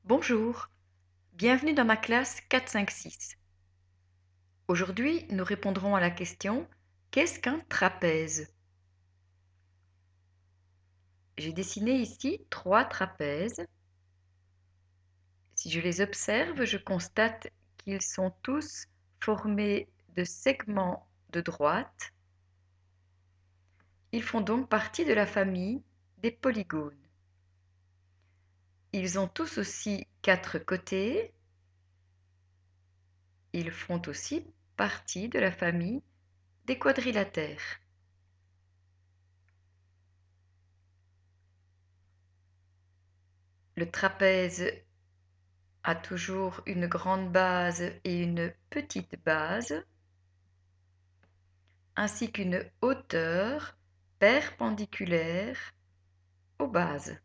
Bonjour, bienvenue dans ma classe 4-5-6. Aujourd'hui, nous répondrons à la question: qu'est-ce qu'un trapèze? J'ai dessiné ici 3 trapèzes. Si je les observe, je constate qu'ils sont tous formés de segments de droite. Ils font donc partie de la famille des polygones. Ils ont tous aussi 4 côtés. Ils font aussi partie de la famille des quadrilatères. Le trapèze a toujours une grande base et une petite base, ainsi qu'une hauteur perpendiculaire aux bases.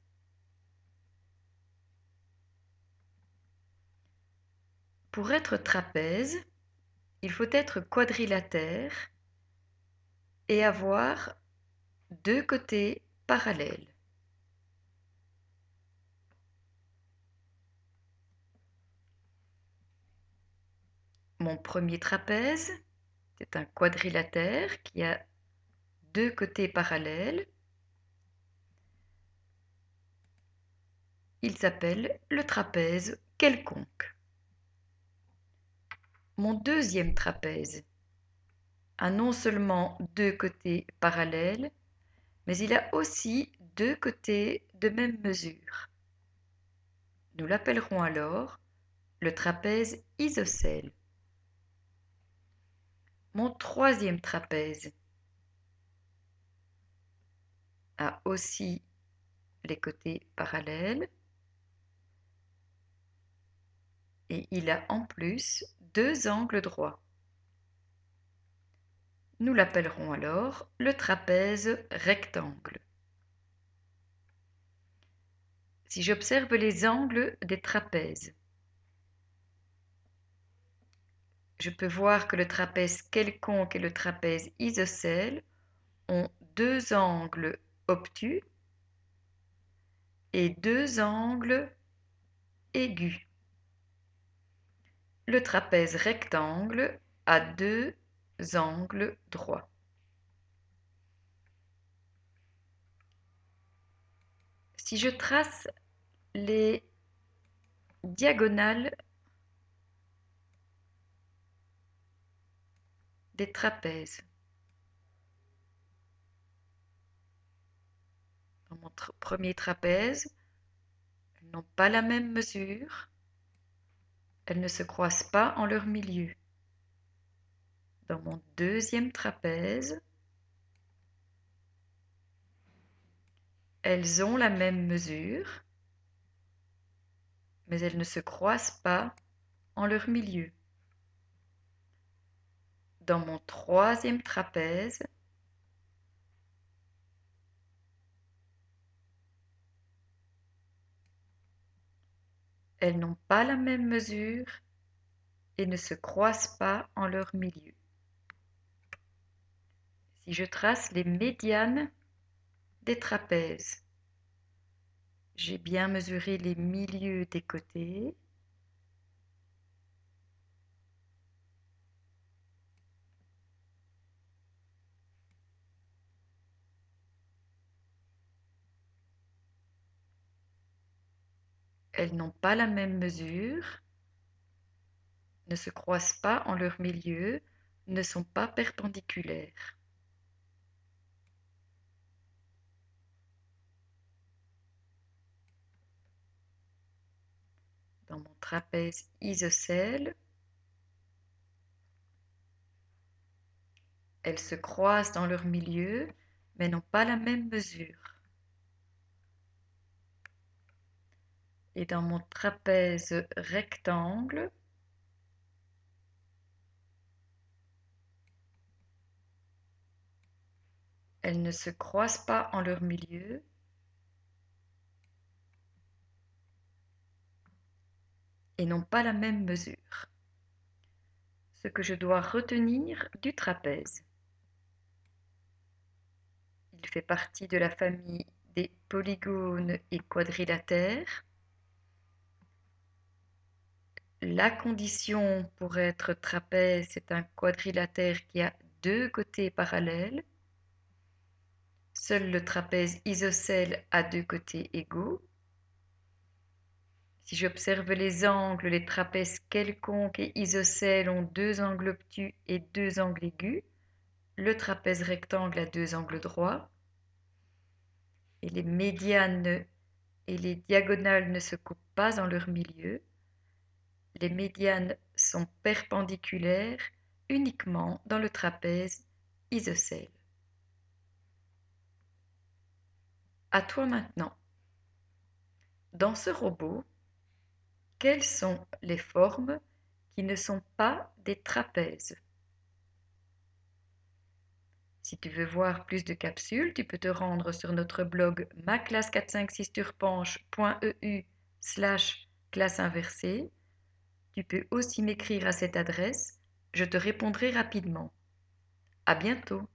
Pour être trapèze, il faut être quadrilatère et avoir 2 côtés parallèles. Mon premier trapèze, c'est un quadrilatère qui a 2 côtés parallèles. Il s'appelle le trapèze quelconque. Mon deuxième trapèze a non seulement 2 côtés parallèles, mais il a aussi 2 côtés de même mesure. Nous l'appellerons alors le trapèze isocèle. Mon troisième trapèze a aussi les côtés parallèles et il a en plus 2 angles droits. Nous l'appellerons alors le trapèze rectangle. Si j'observe les angles des trapèzes, je peux voir que le trapèze quelconque et le trapèze isocèle ont 2 angles obtus et 2 angles aigus. Le trapèze rectangle a 2 angles droits. Si je trace les diagonales des trapèzes, dans mon premier trapèze, elles n'ont pas la même mesure, elles ne se croisent pas en leur milieu. Dans mon deuxième trapèze, elles ont la même mesure, mais elles ne se croisent pas en leur milieu. Dans mon troisième trapèze, elles n'ont pas la même mesure et ne se croisent pas en leur milieu. Si je trace les médianes des trapèzes, j'ai bien mesuré les milieux des côtés. Elles n'ont pas la même mesure, ne se croisent pas en leur milieu, ne sont pas perpendiculaires. Dans mon trapèze isocèle, elles se croisent dans leur milieu, mais n'ont pas la même mesure. Et dans mon trapèze rectangle, elles ne se croisent pas en leur milieu, et n'ont pas la même mesure. Ce que je dois retenir du trapèze. Il fait partie de la famille des polygones et quadrilatères. La condition pour être trapèze, c'est un quadrilatère qui a deux côtés parallèles. Seul le trapèze isocèle a deux côtés égaux. Si j'observe les angles, les trapèzes quelconques et isocèles ont deux angles obtus et deux angles aigus. Le trapèze rectangle a deux angles droits. Et les médianes et les diagonales ne se coupent pas en leur milieu. Les médianes sont perpendiculaires uniquement dans le trapèze isocèle. À toi maintenant. Dans ce robot, quelles sont les formes qui ne sont pas des trapèzes? Si tu veux voir plus de capsules, tu peux te rendre sur notre blog maclasse456turpanche.eu/classe inversée. Tu peux aussi m'écrire à cette adresse, je te répondrai rapidement. À bientôt.